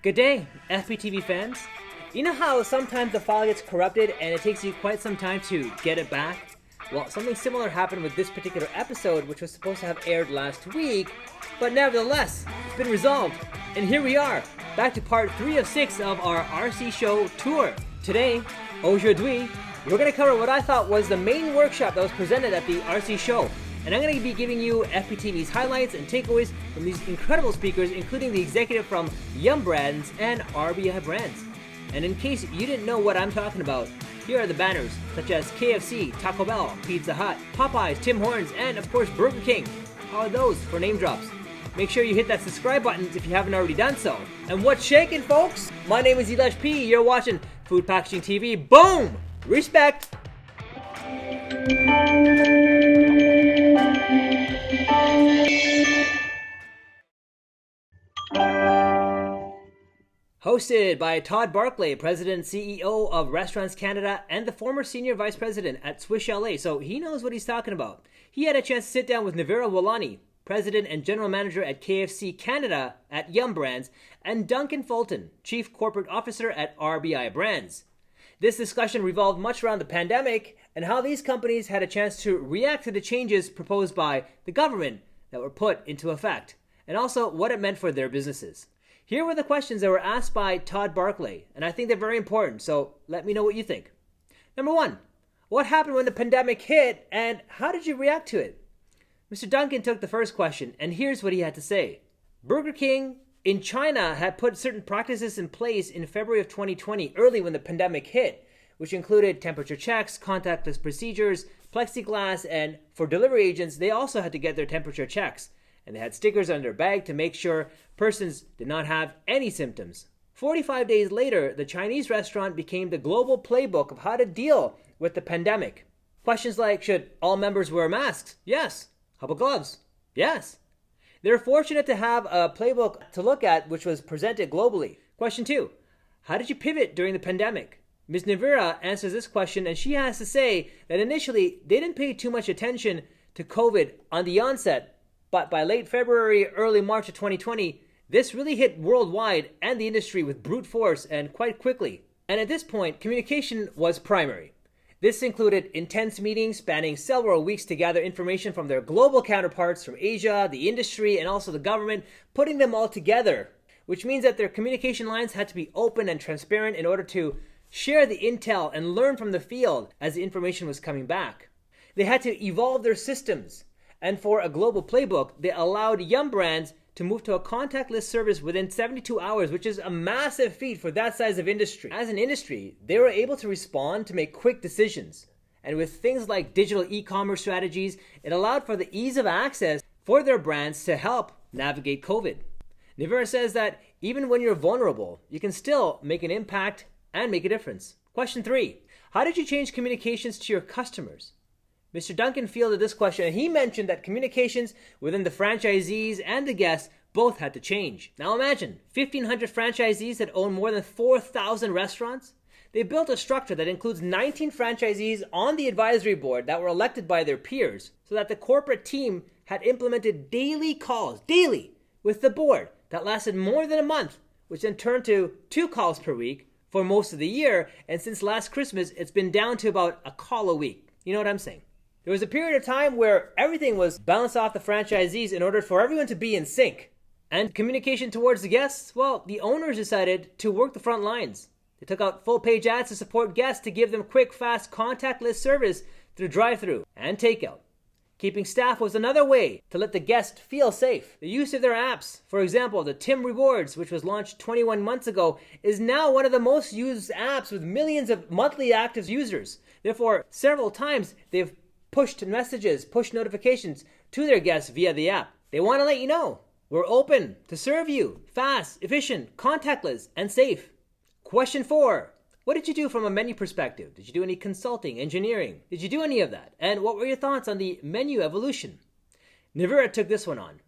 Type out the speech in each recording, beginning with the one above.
Good day, FPTV fans. You know how sometimes the file gets corrupted and it takes you quite some time to get it back? Well, something similar happened with this particular episode, which was supposed to have aired last week, but nevertheless, it's been resolved. And here we are, back to part 3 of 6 of our RC show tour. Today, aujourd'hui, we're going to cover what I thought was the main workshop that was presented at the RC show. And I'm going to be giving you FPTV's highlights and takeaways from these incredible speakers, including the executive from Yum Brands and RBI Brands. And in case you didn't know what I'm talking about, here are the banners, such as KFC, Taco Bell, Pizza Hut, Popeyes, Tim Hortons, and of course Burger King. How are those for name drops? Make sure you hit that subscribe button if you haven't already done so. And what's shaking, folks? My name is Zig P. You're watching Foodpackaging TV. Boom! Respect! Hosted by Todd Barclay, President and CEO of Restaurants Canada and the former Senior Vice President at Swiss Chalet, so he knows what he's talking about. He had a chance to sit down with Navira Walani, President and General Manager at KFC Canada at Yum Brands, and Duncan Fulton, Chief Corporate Officer at RBI Brands. This discussion revolved much around the pandemic and how these companies had a chance to react to the changes proposed by the government that were put into effect, and also what it meant for their businesses. Here were the questions that were asked by Todd Barclay, and I think they're very important, so let me know what you think. Number 1, what happened when the pandemic hit, and how did you react to it? Mr. Duncan took the first question, and here's what he had to say. Burger King in China had put certain practices in place in February of 2020, early when the pandemic hit, which included temperature checks, contactless procedures, plexiglass, and for delivery agents, they also had to get their temperature checks. And they had stickers on their bag to make sure persons did not have any symptoms. 45 days later, the Chinese restaurant became the global playbook of how to deal with the pandemic. Questions like, should all members wear masks? Yes. How about gloves? Yes. They're fortunate to have a playbook to look at which was presented globally. Question 2, how did you pivot during the pandemic? Ms. Navira answers this question, and she has to say that initially they didn't pay too much attention to COVID on the onset, but by late February, early March of 2020, this really hit worldwide and the industry with brute force and quite quickly. And at this point, communication was primary. This included intense meetings spanning several weeks to gather information from their global counterparts from Asia, the industry, and also the government, putting them all together, which means that their communication lines had to be open and transparent in order to share the intel and learn from the field as the information was coming back. They had to evolve their systems. And for a global playbook, they allowed Yum Brands to move to a contactless service within 72 hours, which is a massive feat for that size of industry. As an industry, they were able to respond to make quick decisions. And with things like digital e-commerce strategies, it allowed for the ease of access for their brands to help navigate COVID. Navira says that even when you're vulnerable, you can still make an impact and make a difference. Question 3, how did you change communications to your customers? Mr. Duncan fielded this question, and he mentioned that communications within the franchisees and the guests both had to change. Now imagine, 1,500 franchisees that own more than 4,000 restaurants. They built a structure that includes 19 franchisees on the advisory board that were elected by their peers, so that the corporate team had implemented daily calls, with the board that lasted more than a month, which then turned to 2 calls per week for most of the year, and since last Christmas, it's been down to about a call a week. You know what I'm saying? There was a period of time where everything was bounced off the franchisees in order for everyone to be in sync. And communication towards the guests, well, the owners decided to work the front lines. They took out full-page ads to support guests to give them quick, fast, contactless service through drive-thru and takeout. Keeping staff was another way to let the guest feel safe. The use of their apps, for example, the Tim Rewards, which was launched 21 months ago, is now one of the most used apps with millions of monthly active users. Therefore, several times they've pushed messages, push notifications to their guests via the app. They want to let you know, we're open to serve you, fast, efficient, contactless, and safe. Question 4, what did you do from a menu perspective? Did you do any consulting, engineering? Did you do any of that? And what were your thoughts on the menu evolution? Navira took this one on.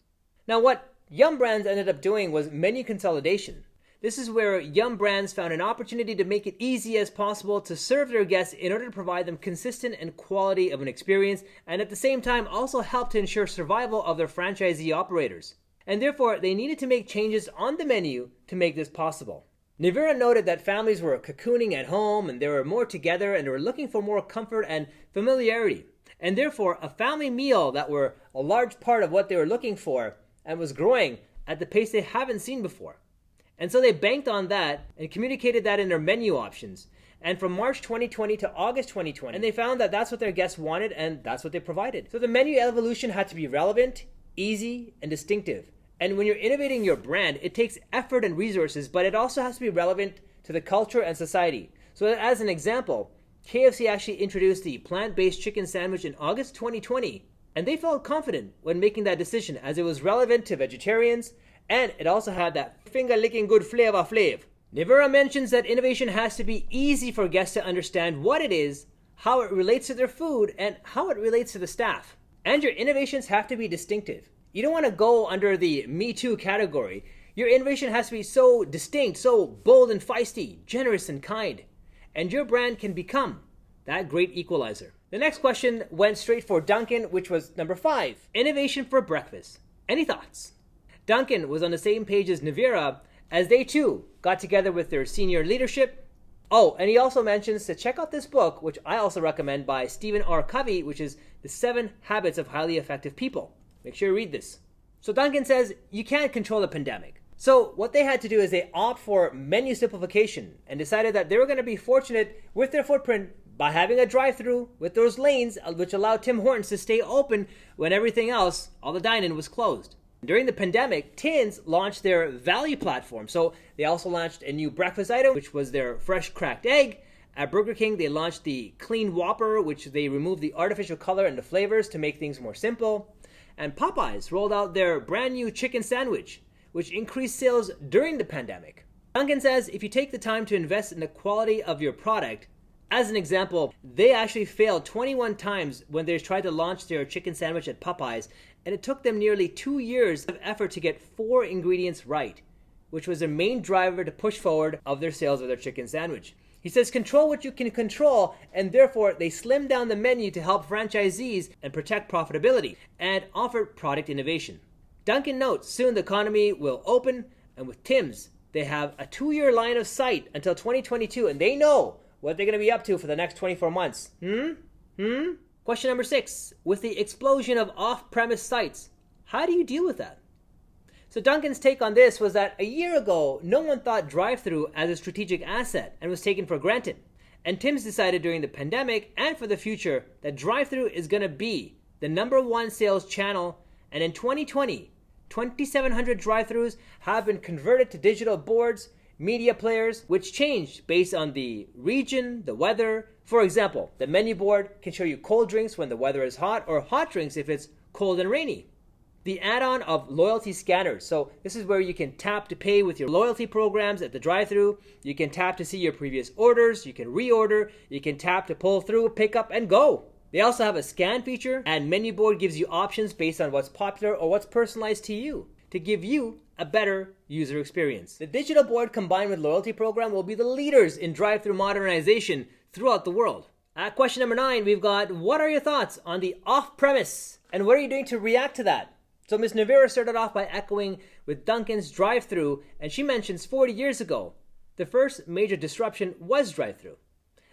Now what Yum Brands ended up doing was menu consolidation. This is where Yum Brands found an opportunity to make it easy as possible to serve their guests in order to provide them consistent and quality of an experience, and at the same time also help to ensure survival of their franchisee operators. and therefore they needed to make changes on the menu to make this possible. Nivera noted that families were cocooning at home and they were more together and they were looking for more comfort and familiarity. And therefore, a family meal that were a large part of what they were looking for and was growing at the pace they haven't seen before. And so they banked on that and communicated that in their menu options. And from March 2020 to August 2020, and they found that that's what their guests wanted and that's what they provided. So the menu evolution had to be relevant, easy, and distinctive. And when you're innovating your brand, it takes effort and resources, but it also has to be relevant to the culture and society. So as an example, KFC actually introduced the plant-based chicken sandwich in August 2020, and they felt confident when making that decision as it was relevant to vegetarians, and it also had that finger-licking good flavor. Nivera mentions that innovation has to be easy for guests to understand what it is, how it relates to their food, and how it relates to the staff. And your innovations have to be distinctive. You don't want to go under the Me Too category. Your innovation has to be so distinct, so bold and feisty, generous and kind. And your brand can become that great equalizer. The next question went straight for Dunkin', which was number 5. Innovation for breakfast. Any thoughts? Dunkin' was on the same page as Nivera as they too got together with their senior leadership. Oh, and he also mentions to check out this book, which I also recommend, by Stephen R. Covey, which is The 7 Habits of Highly Effective People. Make sure you read this. So Dunkin' says you can't control the pandemic. So what they had to do is they opt for menu simplification and decided that they were going to be fortunate with their footprint by having a drive-thru with those lanes which allowed Tim Hortons to stay open when everything else, all the dine-in, was closed. During the pandemic, Tins launched their value platform. So they also launched a new breakfast item, which was their fresh cracked egg. At Burger King, they launched the Clean Whopper, which they removed the artificial color and the flavors to make things more simple. And Popeyes rolled out their brand new chicken sandwich, which increased sales during the pandemic. Dunkin' says if you take the time to invest in the quality of your product, as an example, they actually failed 21 times when they tried to launch their chicken sandwich at Popeyes, and it took them nearly 2 years of effort to get 4 ingredients right, which was their main driver to push forward of their sales of their chicken sandwich. He says control what you can control, and therefore they slimmed down the menu to help franchisees and protect profitability and offer product innovation. Dunkin' notes soon the economy will open, and with Tim's, they have a 2-year line of sight until 2022, and they know what they're going to be up to for the next 24 months. Question number 6. With the explosion of off-premise sites, how do you deal with that? So Dunkin's take on this was that a year ago, no one thought drive-thru as a strategic asset and was taken for granted. And Tim's decided during the pandemic and for the future that drive-thru is going to be the #1 sales channel. And in 2020, 2,700 drive-thrus have been converted to digital boards, media players, which changed based on the region, the weather. For example, the menu board can show you cold drinks when the weather is hot, or hot drinks if it's cold and rainy. The add-on of loyalty scanners. So this is where you can tap to pay with your loyalty programs at the drive-thru. You can tap to see your previous orders. You can reorder. You can tap to pull through, pick up, and go. They also have a scan feature, and menu board gives you options based on what's popular or what's personalized to you to give you a better user experience. The digital board combined with loyalty program will be the leaders in drive-thru modernization throughout the world. At question number 9, we've got, what are your thoughts on the off-premise? And what are you doing to react to that? So Ms. Nivera started off by echoing with Dunkin's drive-thru, and she mentions 40 years ago, the first major disruption was drive-thru.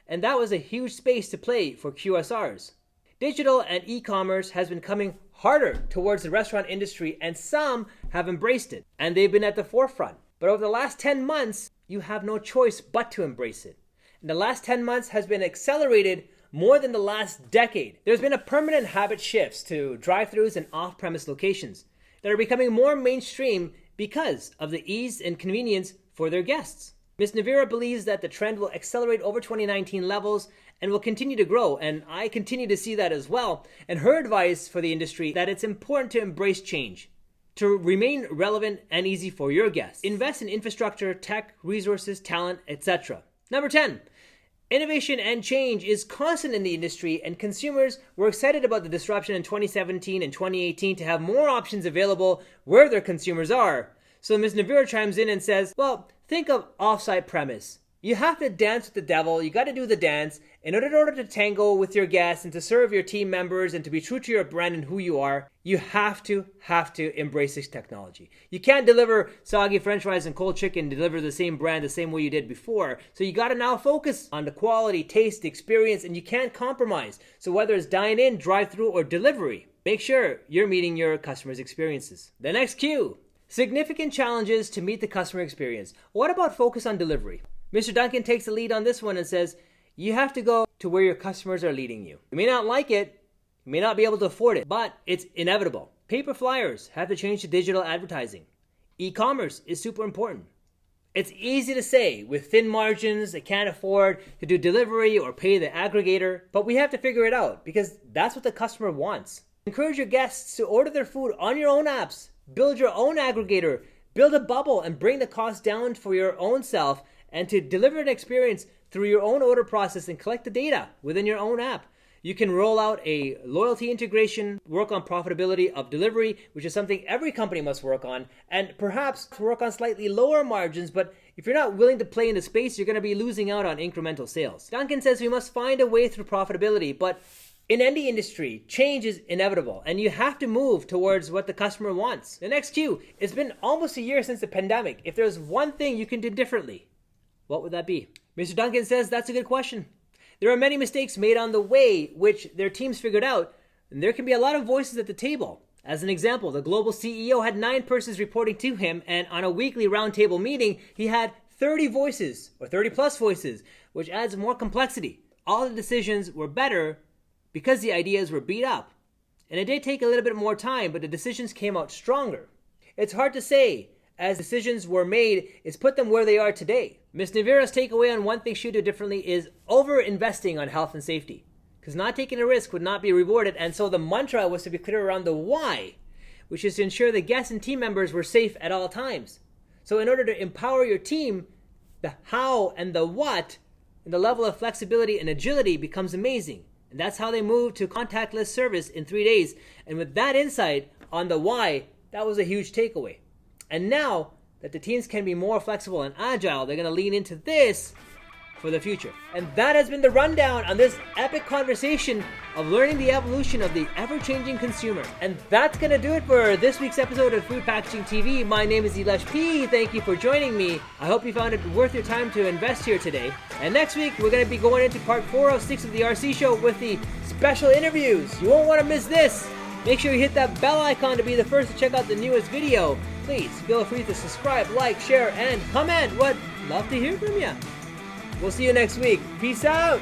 And that was a huge space to play for QSRs. Digital and e-commerce has been coming harder towards the restaurant industry, and some have embraced it, and they've been at the forefront. But over the last 10 months, you have no choice but to embrace it. And the last 10 months has been accelerated more than the last decade. There's been a permanent habit shifts to drive-thrus and off-premise locations that are becoming more mainstream because of the ease and convenience for their guests. Ms. Nivera believes that the trend will accelerate over 2019 levels and will continue to grow, and I continue to see that as well. And her advice for the industry that it's important to embrace change, to remain relevant and easy for your guests. Invest in infrastructure, tech, resources, talent, etc. Number 10. Innovation and change is constant in the industry, and consumers were excited about the disruption in 2017 and 2018 to have more options available where their consumers are. So Ms. Nivera chimes in and says, well, think of off-site premise. You have to dance with the devil. You got to do the dance in order to tango with your guests and to serve your team members and to be true to your brand and who you are. You have to embrace this technology. You can't deliver soggy french fries and cold chicken, deliver the same brand the same way you did before. So you got to now focus on the quality, taste, experience, and you can't compromise. So whether it's dine-in, drive-through, or delivery, make sure you're meeting your customers' experiences. The next cue, significant challenges to meet the customer experience. What about focus on delivery? Mr. Duncan takes the lead on this one and says, you have to go to where your customers are leading you. You may not like it, you may not be able to afford it, but it's inevitable. Paper flyers have to change to digital advertising. E-commerce is super important. It's easy to say with thin margins, they can't afford to do delivery or pay the aggregator, but we have to figure it out because that's what the customer wants. Encourage your guests to order their food on your own apps, build your own aggregator, build a bubble and bring the cost down for your own self and to deliver an experience through your own order process and collect the data within your own app. You can roll out a loyalty integration, work on profitability of delivery, which is something every company must work on, and perhaps work on slightly lower margins, but if you're not willing to play in the space, you're going to be losing out on incremental sales. Duncan says we must find a way through profitability, but in any industry, change is inevitable, and you have to move towards what the customer wants. The next cue, it's been almost a year since the pandemic. If there's one thing you can do differently, what would that be? Mr. Duncan says that's a good question. There are many mistakes made on the way, which their teams figured out, and there can be a lot of voices at the table. As an example, the global CEO had 9 persons reporting to him, and on a weekly roundtable meeting, he had 30 voices, or 30 plus voices, which adds more complexity. All the decisions were better because the ideas were beat up. And it did take a little bit more time, but the decisions came out stronger. It's hard to say, as decisions were made, is put them where they are today. Ms. Navira's takeaway on one thing she'd do differently is over-investing on health and safety. Because not taking a risk would not be rewarded, and so the mantra was to be clear around the why, which is to ensure the guests and team members were safe at all times. So in order to empower your team, the how and the what, and the level of flexibility and agility becomes amazing. And that's how they moved to contactless service in 3 days. And with that insight on the why, that was a huge takeaway. And now that the teams can be more flexible and agile, they're going to lean into this for the future. And that has been the rundown on this epic conversation of learning the evolution of the ever-changing consumer. And that's going to do it for this week's episode of Food Packaging TV. My name is Elish P. Thank you for joining me. I hope you found it worth your time to invest here today. And next week, we're going to be going into part 406 of the RC Show with the special interviews. You won't want to miss this. Make sure you hit that bell icon to be the first to check out the newest video. Please feel free to subscribe, like, share, and comment. Would love to hear from you. We'll see you next week. Peace out.